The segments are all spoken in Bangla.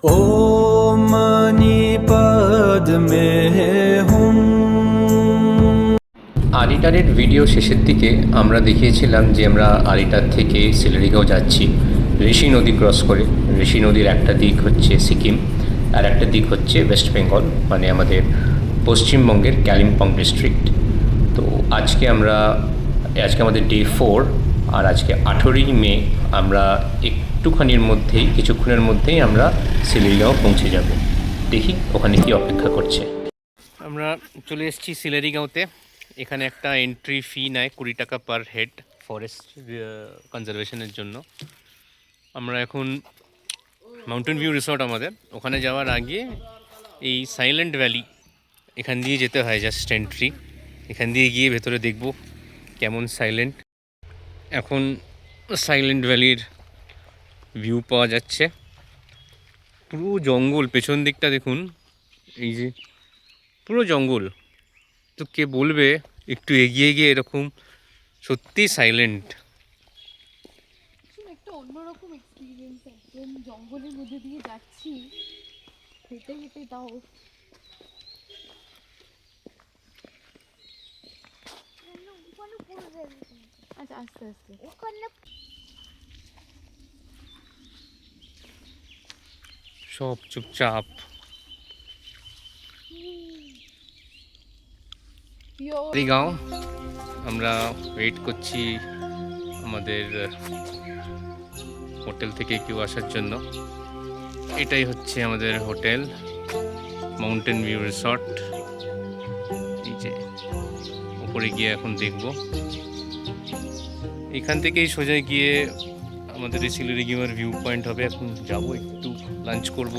ओम मणि पद में हूँ। আরিটারের ভিডিও শেষের দিকে আমরা দেখিয়েছিলাম যে আমরা আরিটার থেকে শিলিগুড়িগাঁও যাচ্ছি ঋষি নদী ক্রস করে। ঋষি নদীর একটা দিক হচ্ছে সিকিম, আর একটা দিক হচ্ছে ওয়েস্ট বেঙ্গল, মানে আমাদের পশ্চিমবঙ্গের কালিম্পং ডিস্ট্রিক্ট। তো আজকে আমাদের ডে 4, আর আজকে 18ই মে। আমরা কিছুক্ষণের মধ্যেই আমরা শিলিগুড়িগাঁও পৌঁছে যাব। দেখি ওখানে কি অপেক্ষা করছে। আমরা চলে এসেছি শিলিগুড়িগাঁওতে। এখানে একটা এন্ট্রি ফি নেয় 20 টাকা পার হেড ফরেস্ট কনজারভেশনের জন্য। আমরা এখন মাউন্টেন ভিউ রিসর্ট আমাদের, ওখানে যাওয়ার আগে এই সাইলেন্ট ভ্যালি এখান দিয়ে যেতে হয়, জাস্ট এন্ট্রি। এখান দিয়ে গিয়ে ভেতরে দেখব কেমন সাইলেন্ট। এখন সাইলেন্ট ভ্যালির ভিউ পাওয়া যাচ্ছে, পুরো জঙ্গল। পেছন দিকটা দেখুন, এই যে পুরো জঙ্গল। তো কে বলবে একটু এগিয়ে গিয়ে এরকম সত্যি সাইলেন্ট। একটা অন্যরকম এক্সপিরিয়েন্স, একদম জঙ্গলের মধ্যে দিয়ে যাচ্ছি হেঁটে হেঁটে। তাও আচ্ছা, আস্তে আস্তে। সব চুপচাপ। গাঁও আমরা ওয়েট করছি আমাদের হোটেল থেকে কেউ আসার জন্য। এটাই হচ্ছে আমাদের হোটেল, মাউন্টেন ভিউ রিসর্ট। এই যে উপরে গিয়ে এখন দেখব। এখান থেকেই সোজা গিয়ে আমাদের এই শিলিগুড়িগাঁওয়ের ভিউ পয়েন্ট হবে। এখন যাব, একটু লাঞ্চ করব।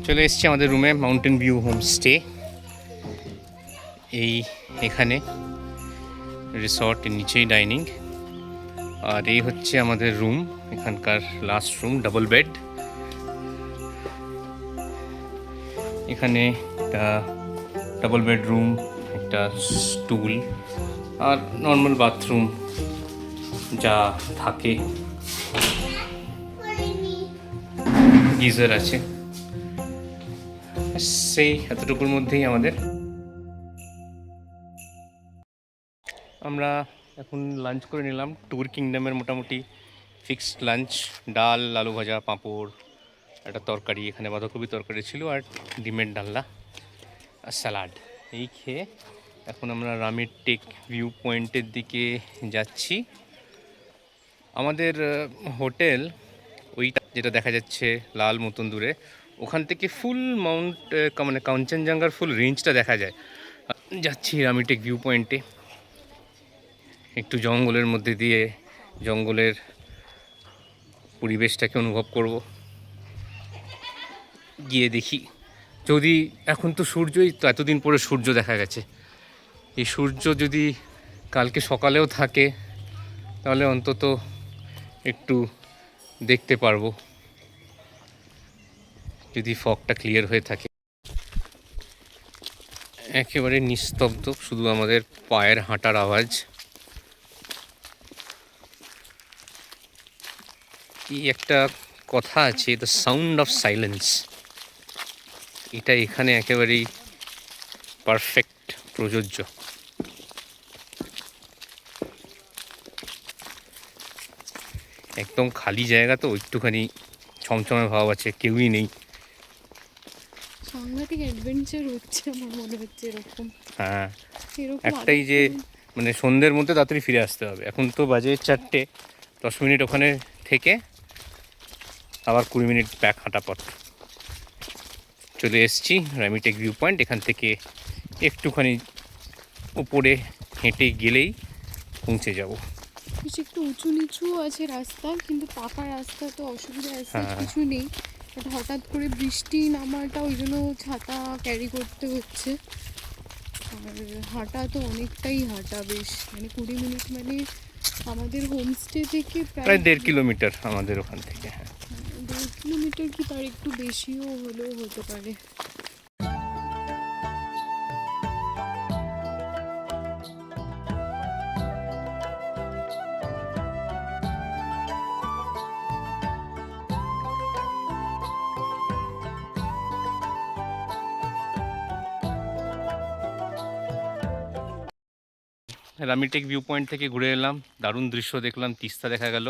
চলে এসেছি আমাদের রুমে, মাউন্টেন ভিউ হোমস্টে। এখানে রিসর্টের নিচেই ডাইনিং, আর এই হচ্ছে আমাদের রুম, এখানকার লাস্ট রুম, ডাবল বেড। এখানে একটা ডাবল বেডরুম, একটা স্টুল, আর নর্মাল বাথরুম যা থাকে, গিজার আছে। সেই এতটুকুর মধ্যেই আমাদের। আমরা এখন লাঞ্চ করে নিলাম ট্যুর কিংডমের মোটামুটি ফিক্সড লাঞ্চ। ডাল, আলু ভাজা, পাঁপড়, একটা তরকারি, এখানে বাঁধাকপি তরকারি ছিল, আর ডিমের ডালনা আর স্যালাড। এই খেয়ে এখন আমরা রামের টেক ভিউ পয়েন্টের দিকে যাচ্ছি। আমাদের হোটেল ওইটা যেটা দেখা যাচ্ছে লাল মতন দূরে, ওখান থেকে ফুল মানে কাঞ্চনজঙ্ঘার ফুল রেঞ্জটা দেখা যায়। যাচ্ছি রামিটেক ভিউ পয়েন্টে, একটু জঙ্গলের মধ্যে দিয়ে জঙ্গলের পরিবেশটাকে অনুভব করব। গিয়ে দেখি যদি, এখন তো সূর্যই তো, এতদিন পরে সূর্য দেখা গেছে। এই সূর্য যদি কালকে সকালেও থাকে তাহলে অন্তত একটু দেখতে পারবো, যদি ফগটা ক্লিয়ার হয়ে থাকে। একেবারে নিস্তব্ধ, শুধু আমাদের পায়ের হাঁটার আওয়াজ। এই একটা কথা আছে, দ্য সাউন্ড অফ সাইলেন্স, এটা এখানে একেবারেই পারফেক্ট প্রযোজ্য। একদম খালি জায়গা, তো একটুখানি ছমছমে ভাব আছে, কেউই নেই। সাংঘাতিক অ্যাডভেঞ্চার হচ্ছে আমার মনে হচ্ছে এরকম। হ্যাঁ, এরকম একটাই যে মানে সন্ধ্যের মধ্যে তাড়াতাড়ি ফিরে আসতে হবে। এখন তো বাজে 4টে, 10 মিনিট ওখানে থেকে আবার 20 মিনিট ব্যাক হাঁটা পথ। চলে এসেছি রামিটেক ভিউ পয়েন্ট। এখান থেকে একটুখানি উপরে হেঁটে গেলেই পৌঁছে যাব। বেশ একটু উঁচু নিচু আছে রাস্তা, কিন্তু পাকা রাস্তা, তো অসুবিধা আছে কিছু নেই। বাট হঠাৎ করে বৃষ্টি নামাটা, ওই জন্য ছাতা ক্যারি করতে হচ্ছে। আর হাঁটা তো অনেকটাই হাঁটা, বেশ মানে 20 মিনিট, মানে আমাদের হোমস্টে থেকে প্রায় 1.5 কিলোমিটার আমাদের ওখান থেকে। হ্যাঁ, 1.5 কিলোমিটার কি তার একটু বেশিও হলেও হতে পারে। রামিটেক ভিউ পয়েন্ট থেকে ঘুরে এলাম, দারুণ দৃশ্য দেখলাম, তিস্তা দেখা গেল।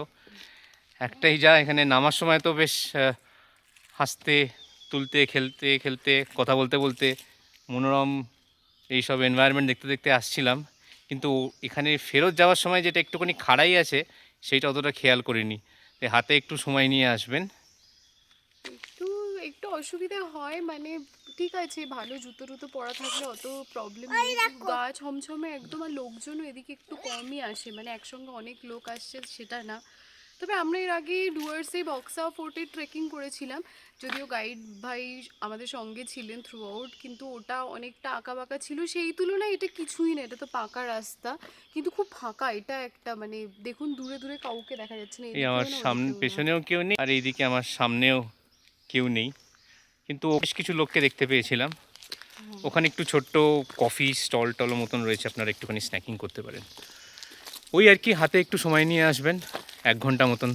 একটাই যা, এখানে নামার সময় তো বেশ হাসতে তুলতে খেলতে খেলতে কথা বলতে বলতে মনোরম এইসব এনভায়রনমেন্ট দেখতে দেখতে আসছিলাম, কিন্তু এখানে ফেরত যাওয়ার সময় যেটা একটুখানি খাড়াই আছে সেইটা অতটা খেয়াল করিনি। হাতে একটু সময় নিয়ে আসবেন। একটু একটু অসুবিধা হয়, মানে ঠিক আছে ভালো জুতো টুতো পরা থাকলে অত প্রবলেম নেই, গা ছমছমে একদম। আর লোকজনও এদিকে একটু কমই আসে, মানে একসঙ্গে অনেক লোক আসছে সেটা না। তবে আমরা এর আগে ডুয়ার্সে বক্সা ফোর্টে ট্রেকিং করেছিলাম, যদিও গাইড ভাই আমাদের সঙ্গে ছিলেন থ্রু আউট, কিন্তু ওটা অনেকটা আঁকা বাঁকা ছিল, সেই তুলনায় এটা কিছুই না, এটা তো পাকা রাস্তা কিন্তু খুব ফাঁকা। এটা একটা মানে দেখুন দূরে দূরে কাউকে দেখা যাচ্ছে না, এই আমার সামনে পেছনেও কেউ নেই, আর এইদিকে আমার সামনেও কেউ নেই, কিন্তু বেশ কিছু লোককে দেখতে পেয়েছিলাম। ওখানে একটু ছোট্ট কফি স্টল টল মতন রয়েছে, আপনারা একটুখানি স্ন্যাকিং করতে পারেন। ওই আর কি, হাতে একটু সময় নিয়ে আসবেন, 1 ঘন্টা মতন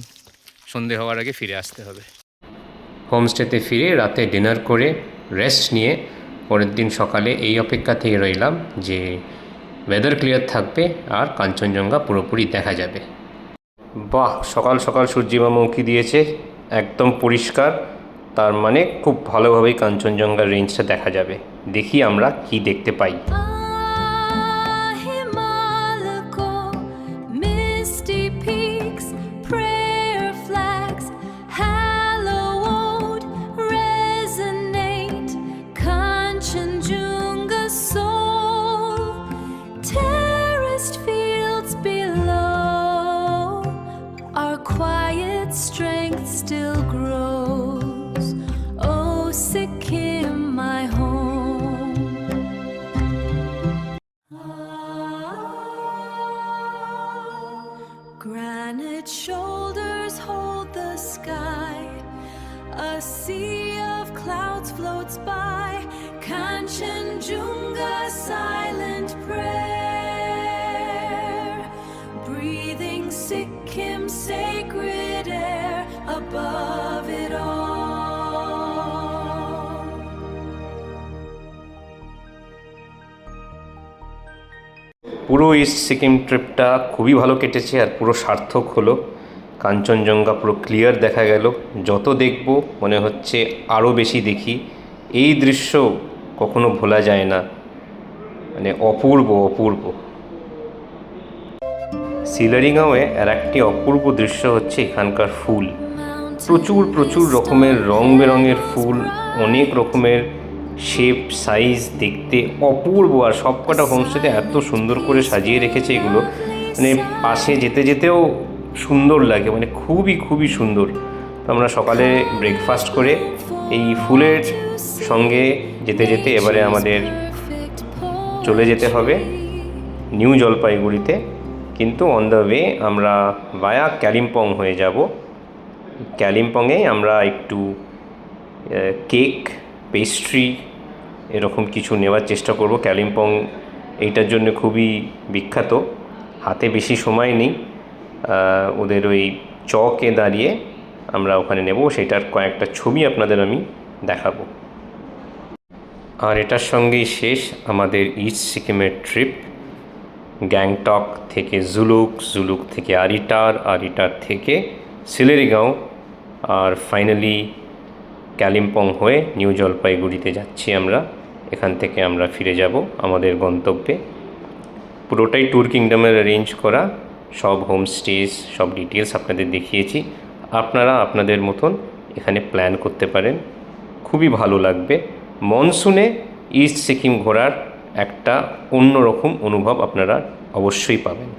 সন্ধে হওয়ার আগে ফিরে আসতে হবে। হোমস্টেতে ফিরে রাতে ডিনার করে রেস্ট নিয়ে পরের দিন সকালে এই অপেক্ষা থেকে রইলাম যে ওয়েদার ক্লিয়ার থাকবে আর কাঞ্চনজঙ্ঘা পুরোপুরি দেখা যাবে। বাহ, সকাল সকাল সূর্যিমামা উঁকি দিয়েছে, একদম পরিষ্কার, তার মানে খুব ভালোভাবেই কাঞ্চনজঙ্ঘার রেঞ্জটা দেখা যাবে। দেখি আমরা কি দেখতে পাই। Strength still grows. Oh, Sikkim, my home. Granite shoulders hold the sky. A sea of clouds floats by. Kanchenjunga, silent prayer. Breathing Sikkim, sacred air above it all. পুরো ইস্ট সিকিম ট্রিপটা খুবই ভালো কেটেছে আর পুরো সার্থক হলো। কাঞ্চনজঙ্ঘা পুরো ক্লিয়ার দেখা গেল, যত দেখব মনে হচ্ছে আরও বেশি দেখি। এই দৃশ্য কখনো ভোলা যায় না, মানে অপূর্ব অপূর্ব। সিলারিগাঁওয়ে আর একটি অপূর্ব দৃশ্য হচ্ছে এখানকার ফুল। প্রচুর প্রচুর রকমের রং বেরঙের ফুল, অনেক রকমের শেপ সাইজ, দেখতে অপূর্ব। আর সবকটা হোমস্টেতে এত সুন্দর করে সাজিয়ে রেখেছে এগুলো, মানে পাশে যেতে যেতেও সুন্দর লাগে, মানে খুবই খুবই সুন্দর। তো আমরা সকালে ব্রেকফাস্ট করে এই ফুলের সঙ্গে যেতে যেতে এবারে আমাদের চলে যেতে হবে নিউ জলপাইগুড়িতে, কিন্তু অন দ্য ওয়ে আমরা ভায়া কালিম্পং হয়ে যাব। কালিম্পংয়ে আমরা একটু কেক, পেস্ট্রি এরকম কিছু নেওয়ার চেষ্টা করব। কালিম্পং এইটার জন্য খুবই বিখ্যাত। হাতে বেশি সময় নেই, ওদের ওই চকে দাঁড়িয়ে আমরা ওখানে নেব, সেটার কয়েকটা ছবি আপনাদের আমি দেখাবো। আর এটার সঙ্গেই শেষ আমাদের ইস্ট সিকিমের ট্রিপ। গ্যাংটক থেকে জুলুক, জুলুক থেকে আরিটার, আরিটার থেকে সিলেরিগাঁও, আর ফাইনালি কালিম্পং হয়ে নিউ জলপাইগুড়িতে যাচ্ছি আমরা। এখান থেকে আমরা ফিরে যাব আমাদের গন্তব্যে। পুরোটাই ট্যুর কিংডমের অ্যারেঞ্জ করা, সব হোমস্টেজ, সব ডিটেলস আপনাদের দেখিয়েছি। আপনারা আপনাদের মতন এখানে প্ল্যান করতে পারেন, খুবই ভালো লাগবে। মনসুনে ইস্ট সিকিম ঘোরার একটা অন্যরকম অনুভব আপনারা অবশ্যই পাবেন।